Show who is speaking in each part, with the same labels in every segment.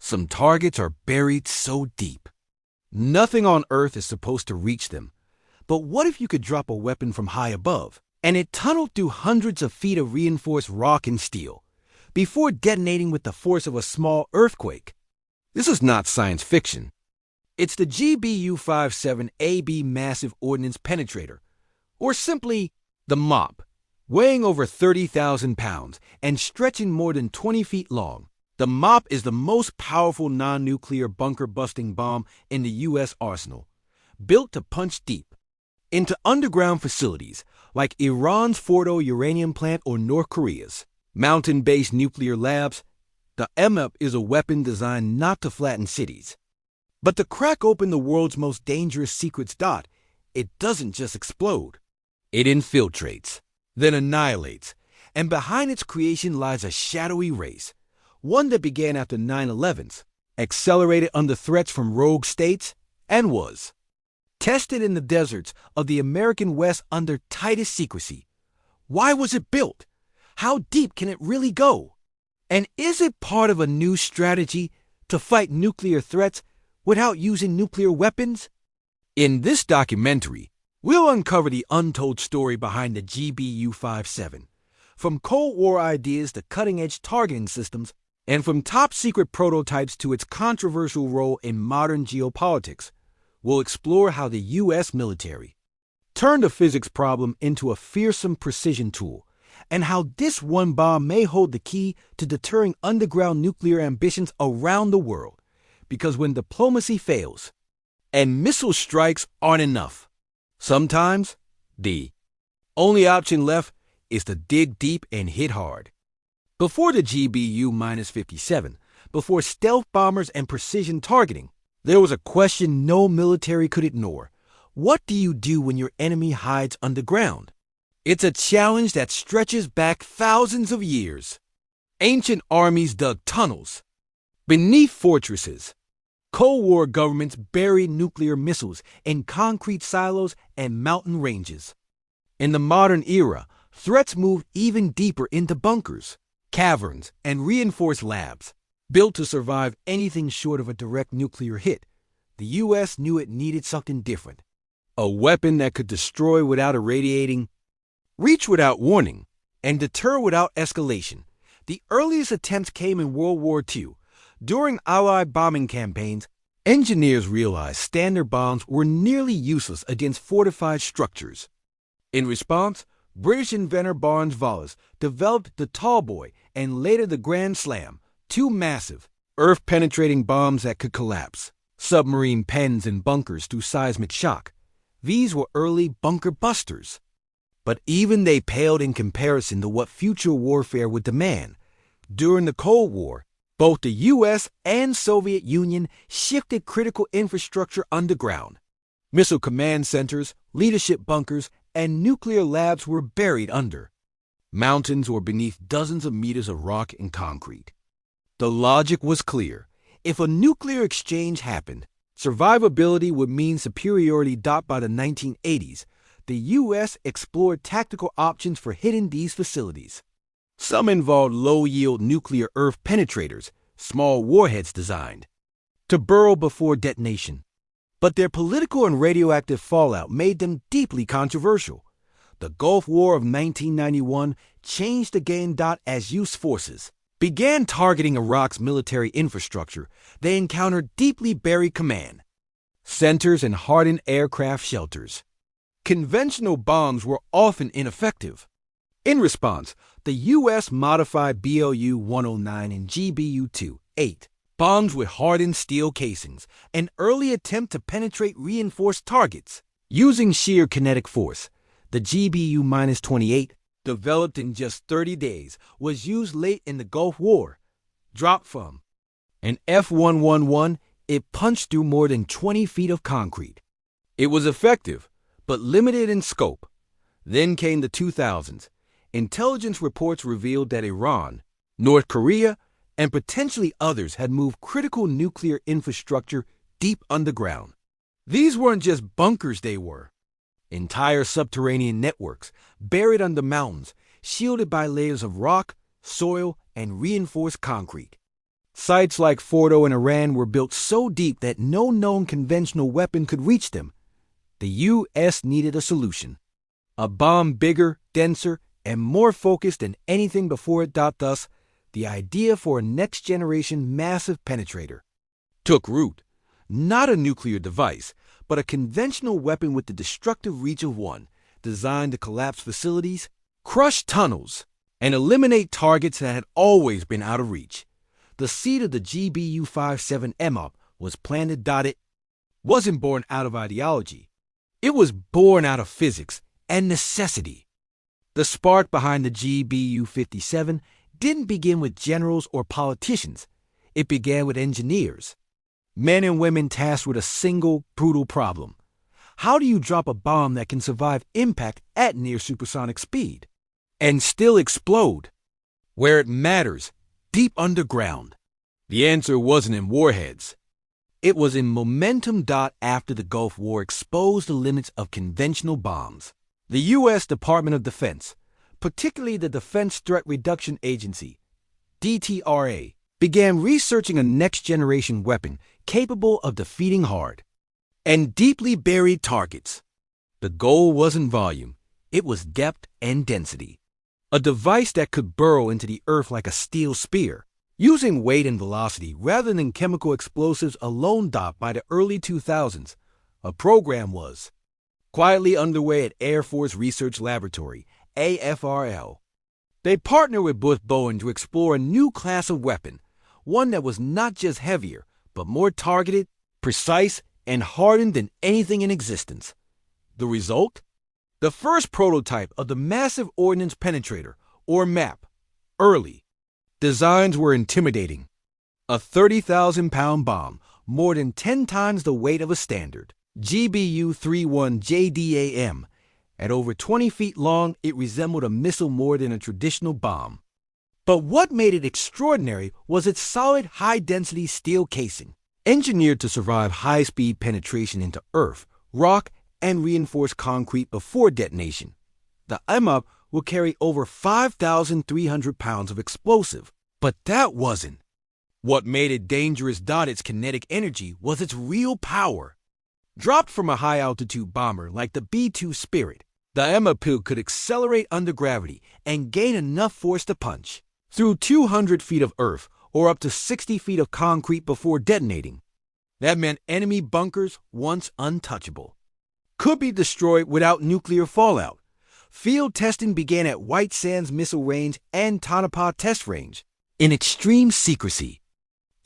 Speaker 1: Some targets are buried so deep. Nothing on Earth is supposed to reach them. But what if you could drop a weapon from high above, and it tunneled through hundreds of feet of reinforced rock and steel, before detonating with the force of a small earthquake? This is not science fiction. It's the GBU-57 MOP Massive Ordnance Penetrator, or simply the MOP, weighing over 30,000 pounds and stretching more than 20 feet long. The MOP is the most powerful non-nuclear bunker-busting bomb in the U.S. arsenal, built to punch deep into underground facilities like Iran's Fordo uranium plant or North Korea's mountain-based nuclear labs. The MOP is a weapon designed not to flatten cities, but to crack open the world's most dangerous secrets. It doesn't just explode. It infiltrates, then annihilates, and behind its creation lies a shadowy race, one that began after 9/11s, accelerated under threats from rogue states, and was tested in the deserts of the American West under tightest secrecy. Why was it built? How deep can it really go? And is it part of a new strategy to fight nuclear threats without using nuclear weapons? In this documentary, we'll uncover the untold story behind the GBU-57, from Cold War ideas to cutting-edge targeting systems, and from top-secret prototypes to its controversial role in modern geopolitics. We'll explore how the U.S. military turned a physics problem into a fearsome precision tool, and how this one bomb may hold the key to deterring underground nuclear ambitions around the world. Because when diplomacy fails, and missile strikes aren't enough, sometimes the only option left is to dig deep and hit hard. Before the GBU-57, before stealth bombers and precision targeting, there was a question no military could ignore. What do you do when your enemy hides underground? It's a challenge that stretches back thousands of years. Ancient armies dug tunnels beneath fortresses. Cold War governments buried nuclear missiles in concrete silos and mountain ranges. In the modern era, threats moved even deeper into bunkers, caverns, and reinforced labs. Built to survive anything short of a direct nuclear hit, the U.S. knew it needed something different. A weapon that could destroy without irradiating, reach without warning, and deter without escalation. The earliest attempts came in World War II. During Allied bombing campaigns, engineers realized standard bombs were nearly useless against fortified structures. In response, British inventor Barnes Wallis developed the Tallboy and later the Grand Slam, two massive, earth-penetrating bombs that could collapse submarine pens and bunkers through seismic shock. These were early bunker busters. But even they paled in comparison to what future warfare would demand. During the Cold War, both the U.S. and Soviet Union shifted critical infrastructure underground. Missile command centers, leadership bunkers, and nuclear labs were buried under mountains or beneath dozens of meters of rock and concrete. The logic was clear. If a nuclear exchange happened, survivability would mean superiority. By the 1980s, the U.S. explored tactical options for hitting these facilities. Some involved low-yield nuclear earth penetrators, small warheads designed to burrow before detonation. But their political and radioactive fallout made them deeply controversial. The Gulf War of 1991 changed the game. As U.S. forces began targeting Iraq's military infrastructure, they encountered deeply buried command centers and hardened aircraft shelters. Conventional bombs were often ineffective. In response, the U.S. modified BLU-109 and GBU-28 bombs with hardened steel casings, an early attempt to penetrate reinforced targets. Using sheer kinetic force, the GBU-28, developed in just 30 days, was used late in the Gulf War. Dropped from an F-111, it punched through more than 20 feet of concrete. It was effective, but limited in scope. Then came the 2000s. Intelligence reports revealed that Iran, North Korea, and potentially others had moved critical nuclear infrastructure deep underground. These weren't just bunkers, they were entire subterranean networks buried under mountains, shielded by layers of rock, soil, and reinforced concrete. Sites like Fordo in Iran were built so deep that no known conventional weapon could reach them. The U.S. needed a solution. A bomb bigger, denser, and more focused than anything before it. Thus, the idea for a next-generation massive penetrator took root. Not a nuclear device, but a conventional weapon with the destructive reach of one, designed to collapse facilities, crush tunnels, and eliminate targets that had always been out of reach. The seed of the GBU-57 MOP was planted. It wasn't born out of ideology. It was born out of physics and necessity. The spark behind the GBU-57 didn't begin with generals or politicians. It began with engineers. Men and women tasked with a single, brutal problem. How do you drop a bomb that can survive impact at near supersonic speed and still explode where it matters, deep underground? The answer wasn't in warheads. It was in momentum. After the Gulf War exposed the limits of conventional bombs, the U.S. Department of Defense, particularly the Defense Threat Reduction Agency, DPRK, began researching a next-generation weapon capable of defeating hard and deeply buried targets. The goal wasn't volume, it was depth and density. A device that could burrow into the earth like a steel spear, using weight and velocity rather than chemical explosives alone. By the early 2000s, a program was quietly underway at Air Force Research Laboratory, AFRL. They partnered with Boeing to explore a new class of weapon, one that was not just heavier, but more targeted, precise, and hardened than anything in existence. The result? The first prototype of the Massive Ordnance Penetrator, or MAP. Early designs were intimidating. A 30,000-pound bomb, more than 10 times the weight of a standard GBU-31 JDAM. At over 20 feet long, it resembled a missile more than a traditional bomb. But what made it extraordinary was its solid, high-density steel casing, engineered to survive high-speed penetration into earth, rock, and reinforced concrete before detonation. The MOP will carry over 5,300 pounds of explosive. But that wasn't what made it dangerous. Its kinetic energy was its real power. Dropped from a high-altitude bomber like the B-2 Spirit, the MOP could accelerate under gravity and gain enough force to punch through 200 feet of earth or up to 60 feet of concrete before detonating. That meant enemy bunkers, once untouchable, could be destroyed without nuclear fallout. Field testing began at White Sands Missile Range and Tonopah Test Range. In extreme secrecy,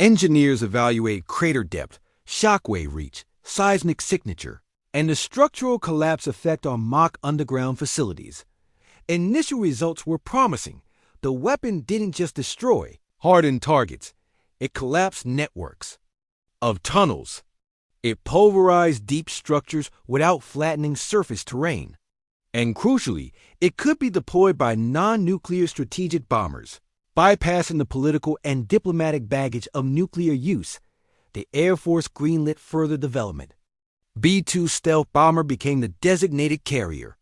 Speaker 1: engineers evaluated crater depth, shockwave reach, seismic signature, and the structural collapse effect on mock underground facilities. Initial results were promising. The weapon didn't just destroy hardened targets, it collapsed networks of tunnels. It pulverized deep structures without flattening surface terrain. And crucially, it could be deployed by non-nuclear strategic bombers, bypassing the political and diplomatic baggage of nuclear use. The Air Force greenlit further development. B-2 stealth bomber became the designated carrier.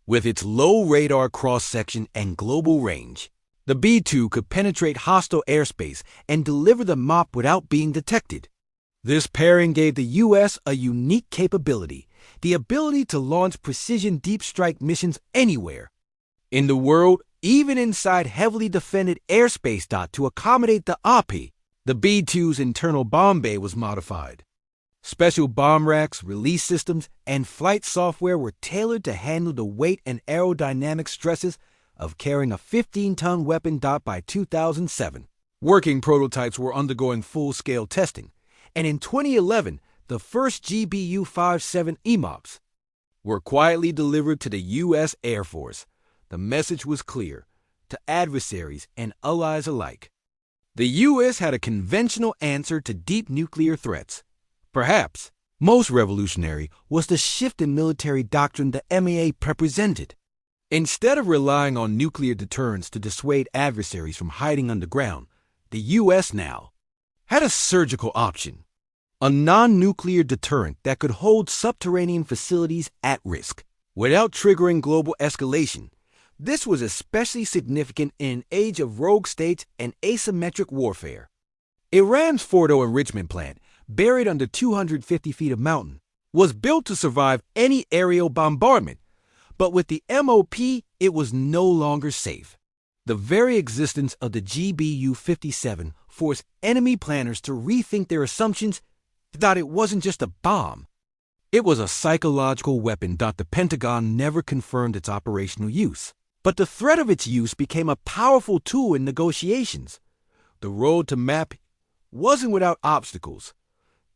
Speaker 1: With its low radar cross-section and global range, the B-2 could penetrate hostile airspace and deliver the MOP without being detected. This pairing gave the U.S. a unique capability, the ability to launch precision deep strike missions anywhere in the world, even inside heavily defended airspace. To accommodate the OP, the B-2's internal bomb bay was modified. Special bomb racks, release systems, and flight software were tailored to handle the weight and aerodynamic stresses of carrying a 15-ton weapon. By 2007, working prototypes were undergoing full-scale testing, and in 2011, the first GBU-57 MOPs were quietly delivered to the U.S. Air Force. The message was clear to adversaries and allies alike. The U.S. had a conventional answer to deep nuclear threats. Perhaps most revolutionary was the shift in military doctrine the MAA represented. Instead of relying on nuclear deterrence to dissuade adversaries from hiding underground, the U.S. now had a surgical option. A non-nuclear deterrent that could hold subterranean facilities at risk without triggering global escalation. This was especially significant in an age of rogue states and asymmetric warfare. Iran's Fordo enrichment plant, buried under 250 feet of mountain, was built to survive any aerial bombardment, but with the MOP, it was no longer safe. The very existence of the GBU-57 forced enemy planners to rethink their assumptions that it wasn't just a bomb. It was a psychological weapon. The Pentagon never confirmed its operational use, but the threat of its use became a powerful tool in negotiations. The road to MAP wasn't without obstacles.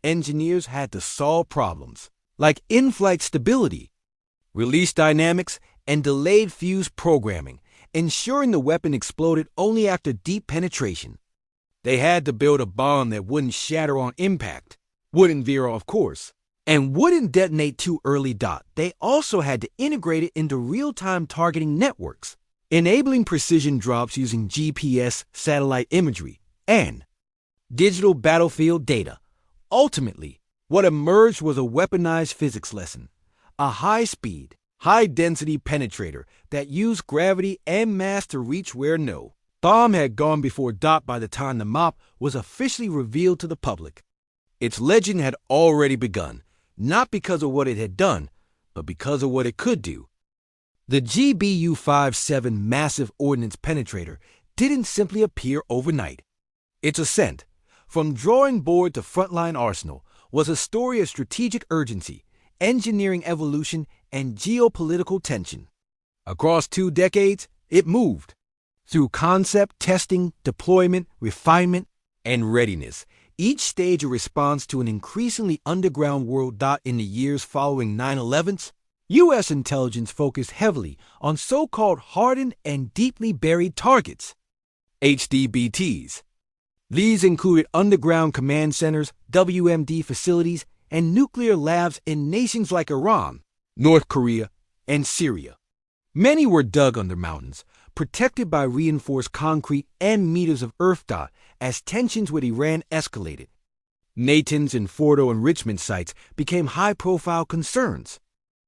Speaker 1: Engineers had to solve problems like in-flight stability, release dynamics, and delayed fuse programming, ensuring the weapon exploded only after deep penetration. They had to build a bomb that wouldn't shatter on impact, wouldn't veer off course, and wouldn't detonate too early. They also had to integrate it into real-time targeting networks, enabling precision drops using GPS satellite imagery and digital battlefield data. Ultimately, what emerged was a weaponized physics lesson, a high-speed, high-density penetrator that used gravity and mass to reach where no bomb had gone before. By the time the MOP was officially revealed to the public, its legend had already begun, not because of what it had done, but because of what it could do. The GBU-57 Massive Ordnance Penetrator didn't simply appear overnight. Its ascent, from drawing board to frontline arsenal, was a story of strategic urgency, engineering evolution, and geopolitical tension. Across 2 decades, it moved through concept, testing, deployment, refinement, and readiness, each stage a response to an increasingly underground world. In the years following 9/11, U.S. intelligence focused heavily on so-called hardened and deeply buried targets, HDBTs. These included underground command centers, WMD facilities, and nuclear labs in nations like Iran, North Korea, and Syria. Many were dug under mountains, protected by reinforced concrete and meters of earth. As tensions with Iran escalated, Natanz and Fordo enrichment sites became high-profile concerns.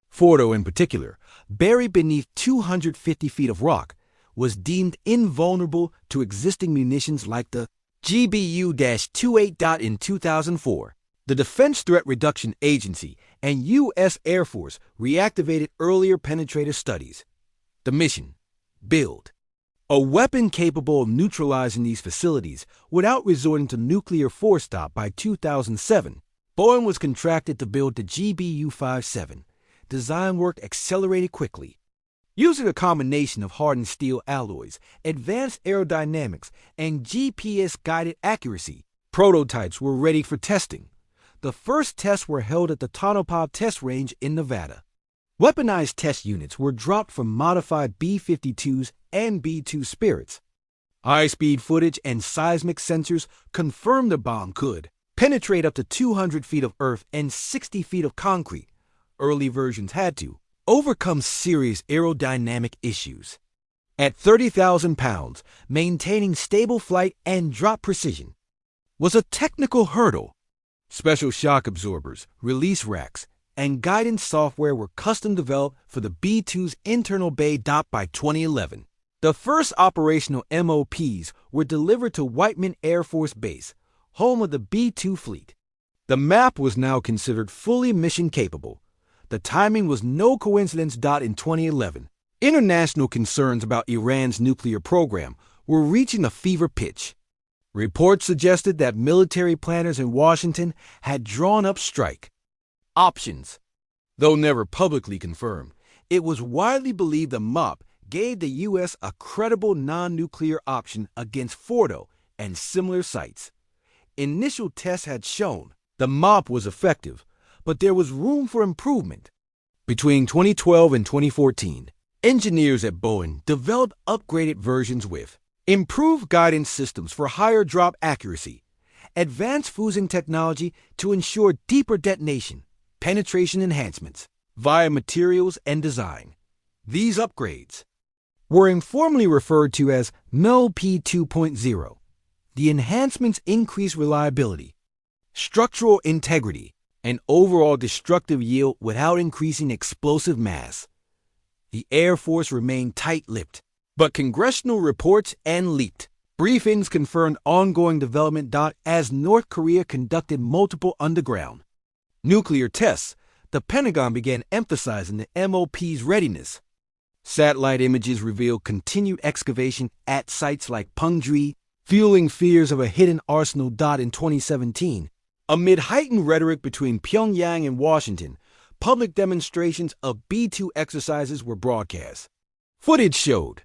Speaker 1: Fordo, in particular, buried beneath 250 feet of rock, was deemed invulnerable to existing munitions like the GBU-28. In 2004, the Defense Threat Reduction Agency and U.S. Air Force reactivated earlier penetrator studies. The mission: build a weapon capable of neutralizing these facilities without resorting to nuclear force. By 2007, Boeing was contracted to build the GBU-57. Design work accelerated quickly. Using a combination of hardened steel alloys, advanced aerodynamics, and GPS-guided accuracy, prototypes were ready for testing. The first tests were held at the Tonopah Test Range in Nevada. Weaponized test units were dropped from modified B-52s and B-2 Spirits. High-speed footage and seismic sensors confirmed the bomb could penetrate up to 200 feet of earth and 60 feet of concrete. Early versions had to overcome serious aerodynamic issues. At 30,000 pounds, maintaining stable flight and drop precision was a technical hurdle. Special shock absorbers, release racks, and guidance software were custom developed for the B-2's internal bay. By 2011, the first operational MOPs were delivered to Whiteman Air Force Base, home of the B-2 fleet. The MAP was now considered fully mission capable. The timing was no coincidence. In 2011, international concerns about Iran's nuclear program were reaching a fever pitch. Reports suggested that military planners in Washington had drawn up strike options. Though never publicly confirmed, it was widely believed the MOP gave the U.S. a credible non-nuclear option against Fordo and similar sites. Initial tests had shown the MOP was effective, but there was room for improvement. Between 2012 and 2014, engineers at Boeing developed upgraded versions with improved guidance systems for higher drop accuracy, advanced fusing technology to ensure deeper detonation, penetration enhancements via materials and design. These upgrades were informally referred to as MOP 2.0. The enhancements increased reliability, structural integrity, and overall destructive yield without increasing explosive mass. The Air Force remained tight-lipped, but congressional reports and leaked Briefings confirmed ongoing development. As North Korea conducted multiple underground nuclear tests, the Pentagon began emphasizing the MOP's readiness. Satellite images revealed continued excavation at sites like Pungri, fueling fears of a hidden arsenal. In 2017, amid heightened rhetoric between Pyongyang and Washington, public demonstrations of B-2 exercises were broadcast. Footage showed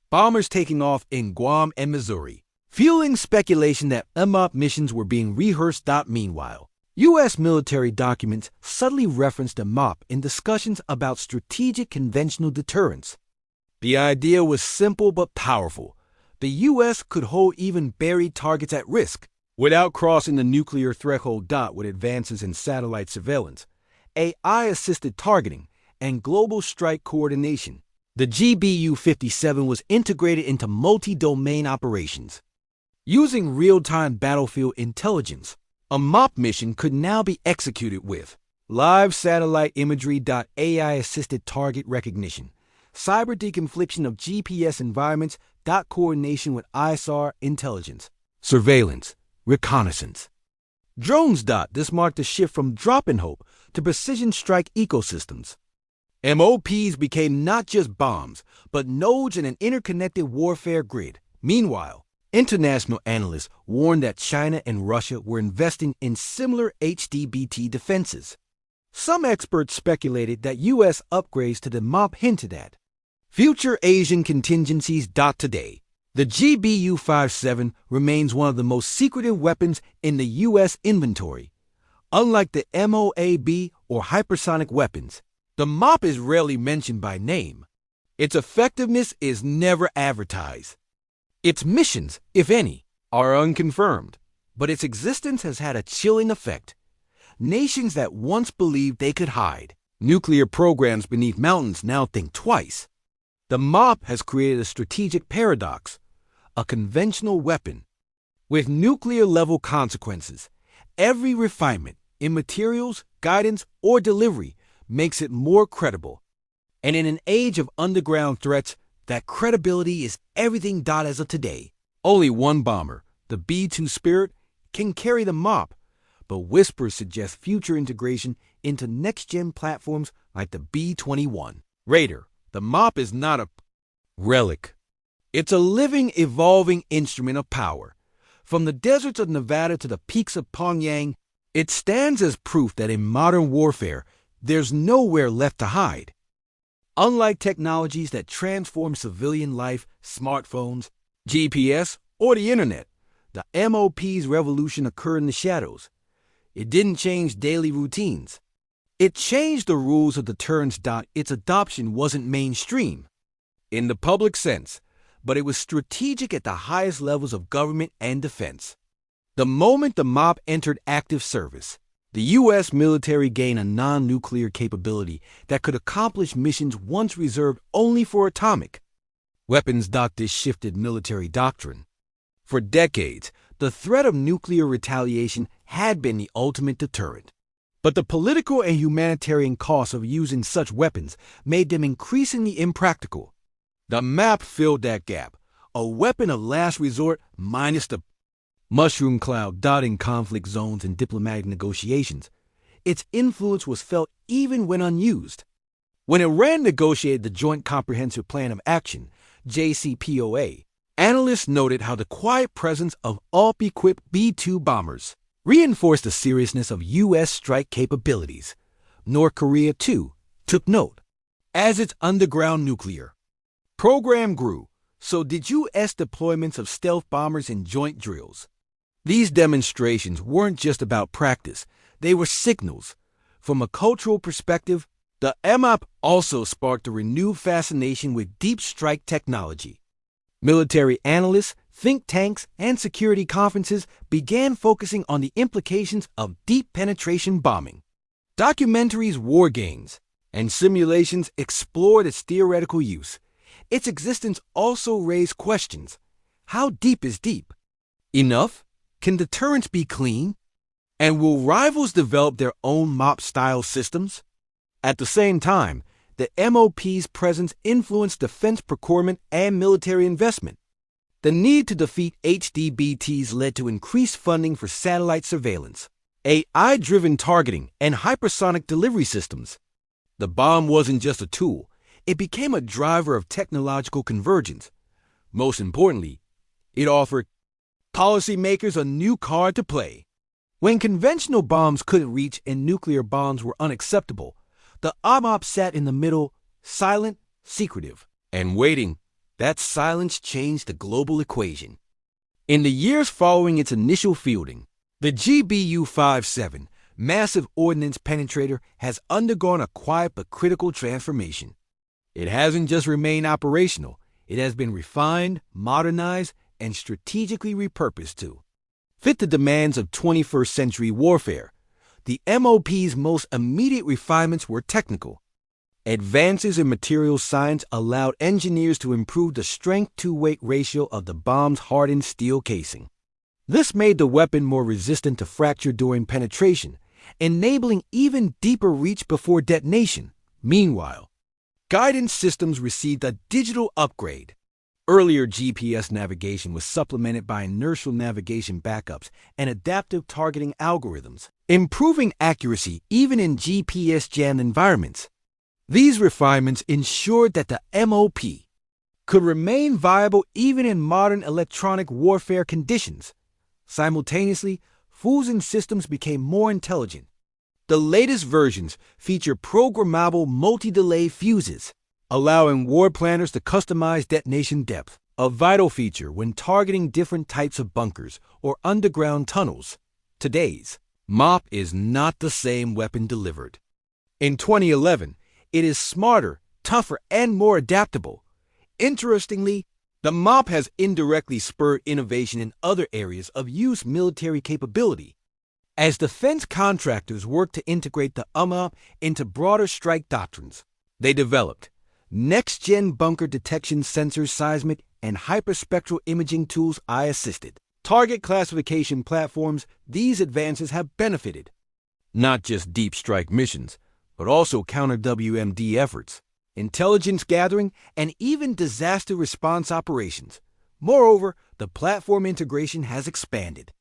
Speaker 1: bombers taking off in Guam and Missouri, fueling speculation that MOP missions were being rehearsed. Meanwhile, U.S. military documents subtly referenced a MOP in discussions about strategic conventional deterrence. The idea was simple but powerful. The U.S. could hold even buried targets at risk without crossing the nuclear threshold. With advances in satellite surveillance, AI-assisted targeting, and global strike coordination, the GBU-57 was integrated into multi-domain operations. Using real-time battlefield intelligence, a MOP mission could now be executed with live satellite imagery. AI-assisted target recognition, cyber deconfliction of GPS environments. Coordination with ISR intelligence, surveillance, reconnaissance. Drones. This marked a shift from drop-and-hope to precision strike ecosystems. MOPs became not just bombs, but nodes in an interconnected warfare grid. Meanwhile, international analysts warned that China and Russia were investing in similar HDBT defenses. Some experts speculated that U.S. upgrades to the MOP hinted at future Asian contingencies. Today, the GBU-57 remains one of the most secretive weapons in the U.S. inventory. Unlike the MOAB or hypersonic weapons, the MOP is rarely mentioned by name. Its effectiveness is never advertised. Its missions, if any, are unconfirmed, but its existence has had a chilling effect. Nations that once believed they could hide nuclear programs beneath mountains now think twice. The MOP has created a strategic paradox, a conventional weapon with nuclear-level consequences. Every refinement in materials, guidance, or delivery makes it more credible. And in an age of underground threats, that credibility is everything. As of today, only one bomber, the B-2 Spirit, can carry the MOP, but whispers suggest future integration into next-gen platforms like the B-21 Raider. The MOP is not a relic. It's a living, evolving instrument of power. From the deserts of Nevada to the peaks of Pyongyang, it stands as proof that in modern warfare, there's nowhere left to hide. Unlike technologies that transform civilian life, smartphones, GPS, or the internet, the MOP's revolution occurred in the shadows. It didn't change daily routines. It changed the rules of deterrence. Its adoption wasn't mainstream in the public sense, but it was strategic at the highest levels of government and defense. The moment the MOP entered active service, the U.S. military gained a non-nuclear capability that could accomplish missions once reserved only for atomic weapons. This shifted military doctrine. For decades, the threat of nuclear retaliation had been the ultimate deterrent. But the political and humanitarian costs of using such weapons made them increasingly impractical. The MOP filled that gap, a weapon of last resort minus the mushroom cloud. In conflict zones and diplomatic negotiations, its influence was felt even when unused. When Iran negotiated the Joint Comprehensive Plan of Action, JCPOA, analysts noted how the quiet presence of UP-equipped B-2 bombers reinforced the seriousness of U.S. strike capabilities. North Korea, too, took note. As its underground nuclear program grew, so did U.S. deployments of stealth bombers in joint drills. These demonstrations weren't just about practice, they were signals. From a cultural perspective, the MOP also sparked a renewed fascination with deep strike technology. Military analysts, think tanks, and security conferences began focusing on the implications of deep penetration bombing. Documentaries, war games, and simulations explored its theoretical use. Its existence also raised questions. How deep is deep? Enough? Can deterrence be clean? And will rivals develop their own MOP-style systems? At the same time, the MOP's presence influenced defense procurement and military investment. The need to defeat HDBTs led to increased funding for satellite surveillance, AI-driven targeting, and hypersonic delivery systems. The bomb wasn't just a tool, it became a driver of technological convergence. Most importantly, it offered policymakers a new card to play. When conventional bombs couldn't reach and nuclear bombs were unacceptable, the MOP sat in the middle, silent, secretive, and waiting. That silence changed the global equation. In the years following its initial fielding, the GBU-57 Massive Ordnance Penetrator has undergone a quiet but critical transformation. It hasn't just remained operational, it has been refined, modernized, and strategically repurposed to fit the demands of 21st century warfare. The MOP's most immediate refinements were technical. Advances in materials science allowed engineers to improve the strength-to-weight ratio of the bomb's hardened steel casing. This made the weapon more resistant to fracture during penetration, enabling even deeper reach before detonation. Meanwhile, guidance systems received a digital upgrade. Earlier GPS navigation was supplemented by inertial navigation backups and adaptive targeting algorithms, improving accuracy even in GPS-jammed environments. These refinements ensured that the MOP could remain viable even in modern electronic warfare conditions. Simultaneously, fusion systems became more intelligent. The latest versions feature programmable multi-delay fuses, allowing war planners to customize detonation depth, a vital feature when targeting different types of bunkers or underground tunnels. Today's MOP is not the same weapon delivered. In 2011, it is smarter, tougher, and more adaptable. Interestingly, the MOP has indirectly spurred innovation in other areas of U.S. military capability. As defense contractors worked to integrate the MOP into broader strike doctrines, they developed next-gen bunker detection sensors, seismic and hyperspectral imaging tools, AI-assisted target classification platforms. These advances have benefited not just deep strike missions, but also counter-WMD efforts, intelligence gathering, and even disaster response operations. Moreover, the platform integration has expanded.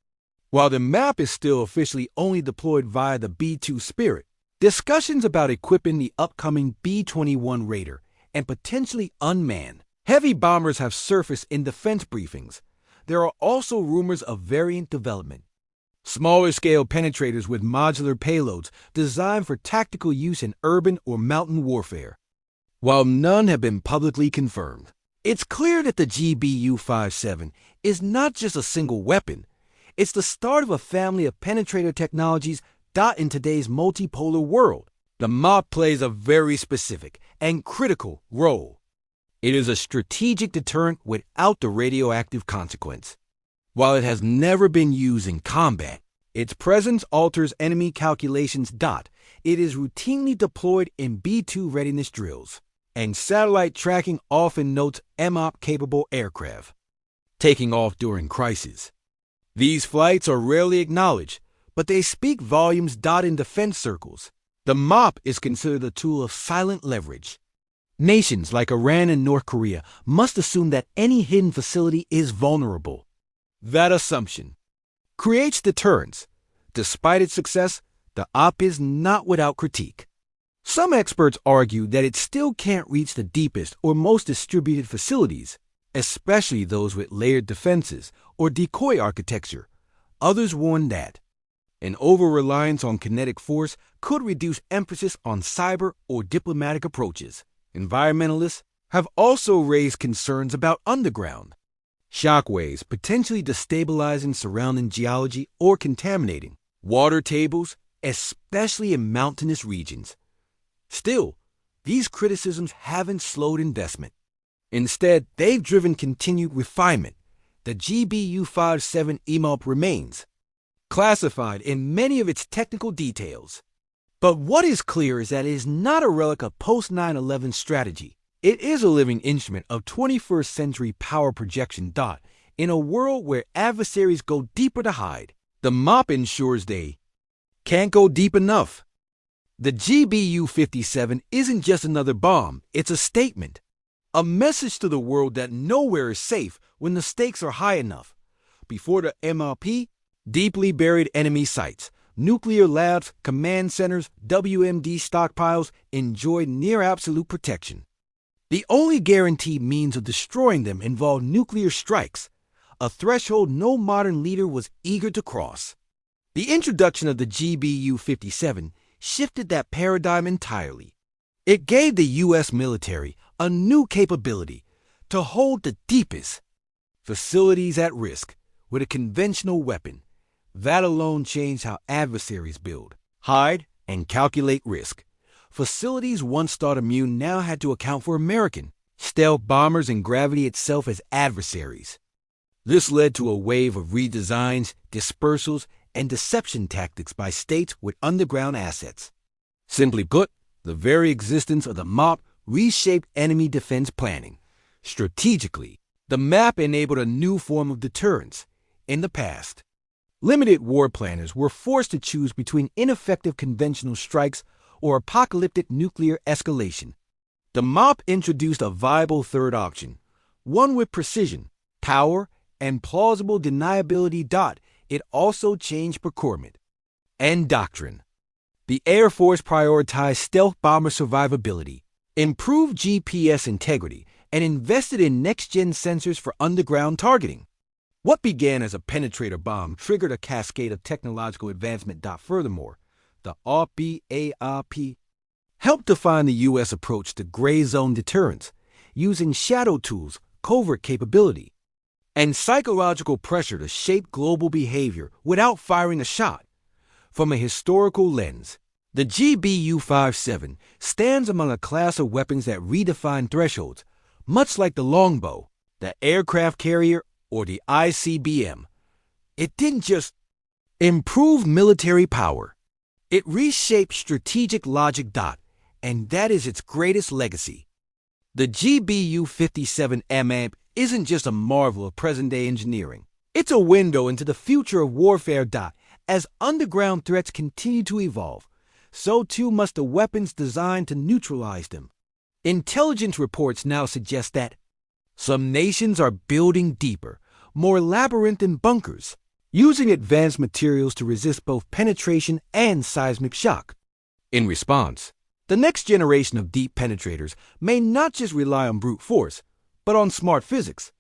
Speaker 1: While the MAP is still officially only deployed via the B-2 Spirit, discussions about equipping the upcoming B-21 Raider and potentially unmanned heavy bombers have surfaced in defense briefings. There are also rumors of variant development, smaller-scale penetrators with modular payloads designed for tactical use in urban or mountain warfare. While none have been publicly confirmed, it's clear that the GBU-57 is not just a single weapon. It's the start of a family of penetrator technologies in today's multipolar world. The MOP plays a very specific and critical role. It is a strategic deterrent without the radioactive consequence. While it has never been used in combat, its presence alters enemy calculations. It is routinely deployed in B-2 readiness drills, and satellite tracking often notes MOP-capable aircraft taking off during crisis. These flights are rarely acknowledged, but they speak volumes. In defense circles, the MOP is considered a tool of silent leverage. Nations like Iran and North Korea must assume that any hidden facility is vulnerable. That assumption creates deterrence. Despite its success, the OP is not without critique. Some experts argue that it still can't reach the deepest or most distributed facilities, especially those with layered defenses or decoy architecture. Others warn that an over-reliance on kinetic force could reduce emphasis on cyber or diplomatic approaches. Environmentalists have also raised concerns about underground shockwaves potentially destabilizing surrounding geology or contaminating water tables, especially in mountainous regions. Still, these criticisms haven't slowed investment. Instead, they've driven continued refinement. The GBU-57 MOP remains classified in many of its technical details. But what is clear is that it is not a relic of post-9/11 strategy. It is a living instrument of 21st century power projection. In a world where adversaries go deeper to hide, the MOP ensures they can't go deep enough. The GBU-57 isn't just another bomb, it's a statement. A message to the world that nowhere is safe when the stakes are high enough. Before the MOP, deeply buried enemy sites, nuclear labs, command centers, WMD stockpiles enjoyed near absolute protection. The only guaranteed means of destroying them involved nuclear strikes, a threshold no modern leader was eager to cross. The introduction of the GBU-57 shifted that paradigm entirely. It gave the U.S. military a new capability to hold the deepest facilities at risk with a conventional weapon. That alone changed how adversaries build, hide, and calculate risk. Facilities once thought immune now had to account for American stealth bombers and gravity itself as adversaries. This led to a wave of redesigns, dispersals, and deception tactics by states with underground assets. Simply put, the very existence of the MOP reshaped enemy defense planning. Strategically, the MAP enabled a new form of deterrence. In the past, limited war planners were forced to choose between ineffective conventional strikes or apocalyptic nuclear escalation. The MOP introduced a viable third option, one with precision, power, and plausible deniability. It also changed procurement and doctrine. The Air Force prioritized stealth bomber survivability, improved GPS integrity, and invested in next-gen sensors for underground targeting. What began as a penetrator bomb triggered a cascade of technological advancement. Furthermore, the RBARP helped define the U.S. approach to gray zone deterrence, using shadow tools, covert capability, and psychological pressure to shape global behavior without firing a shot. From a historical lens, the GBU-57 stands among a class of weapons that redefine thresholds, much like the longbow, the aircraft carrier, or the ICBM. It didn't just improve military power. It reshaped strategic logic. And that is its greatest legacy. The GBU-57 MOP isn't just a marvel of present-day engineering. It's a window into the future of warfare. As underground threats continue to evolve, so too must the weapons designed to neutralize them. Intelligence reports now suggest that some nations are building deeper, more labyrinthine bunkers, using advanced materials to resist both penetration and seismic shock. In response, the next generation of deep penetrators may not just rely on brute force, but on smart physics.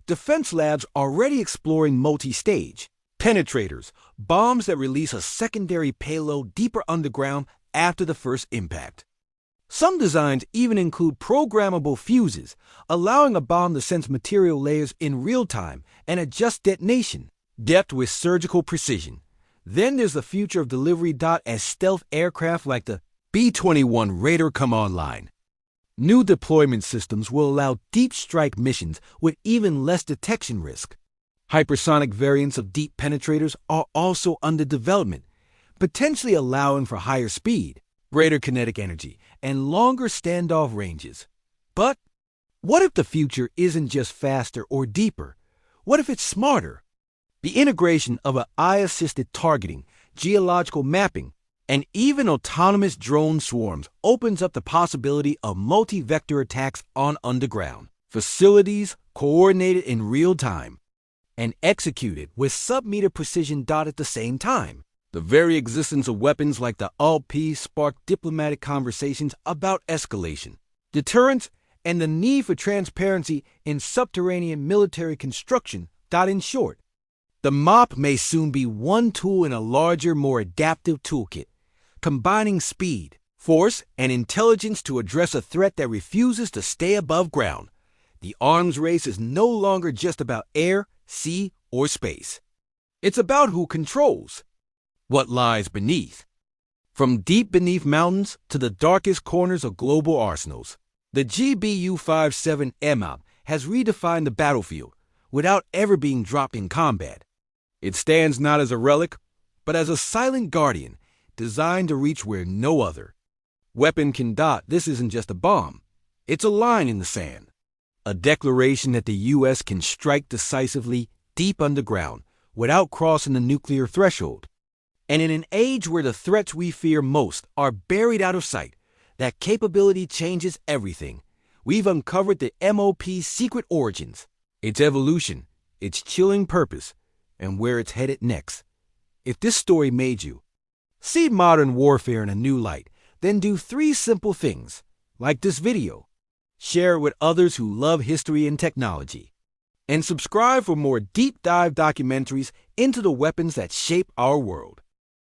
Speaker 1: Defense labs are already exploring multi-stage penetrators, bombs that release a secondary payload deeper underground after the first impact. Some designs even include programmable fuses, allowing a bomb to sense material layers in real time and adjust detonation depth with surgical precision. Then there's the future of delivery. As stealth aircraft like the B-21 Raider come online, new deployment systems will allow deep strike missions with even less detection risk. Hypersonic variants of deep penetrators are also under development, potentially allowing for higher speed, greater kinetic energy, and longer standoff ranges. But what if the future isn't just faster or deeper? What if it's smarter? The integration of eye-assisted targeting, geological mapping, and even autonomous drone swarms opens up the possibility of multi-vector attacks on underground facilities, coordinated in real time and executed with sub-meter precision. At the same time, the very existence of weapons like the OLP sparked diplomatic conversations about escalation, deterrence, and the need for transparency in subterranean military construction. In short, the MOP may soon be one tool in a larger, more adaptive toolkit, combining speed, force, and intelligence to address a threat that refuses to stay above ground. The arms race is no longer just about air, sea, or space. It's about who controls what lies beneath. From deep beneath mountains to the darkest corners of global arsenals, the GBU-57 MOP has redefined the battlefield without ever being dropped in combat. It stands not as a relic, but as a silent guardian designed to reach where no other weapon can. This isn't just a bomb. It's a line in the sand, a declaration that the U.S. can strike decisively deep underground without crossing the nuclear threshold. And in an age where the threats we fear most are buried out of sight, that capability changes everything. we've uncovered the MOP's secret origins, its evolution, its chilling purpose, and where it's headed next. If this story made you see modern warfare in a new light, then do 3 simple things. Like this video, share it with others who love history and technology, and subscribe for more deep dive documentaries into the weapons that shape our world.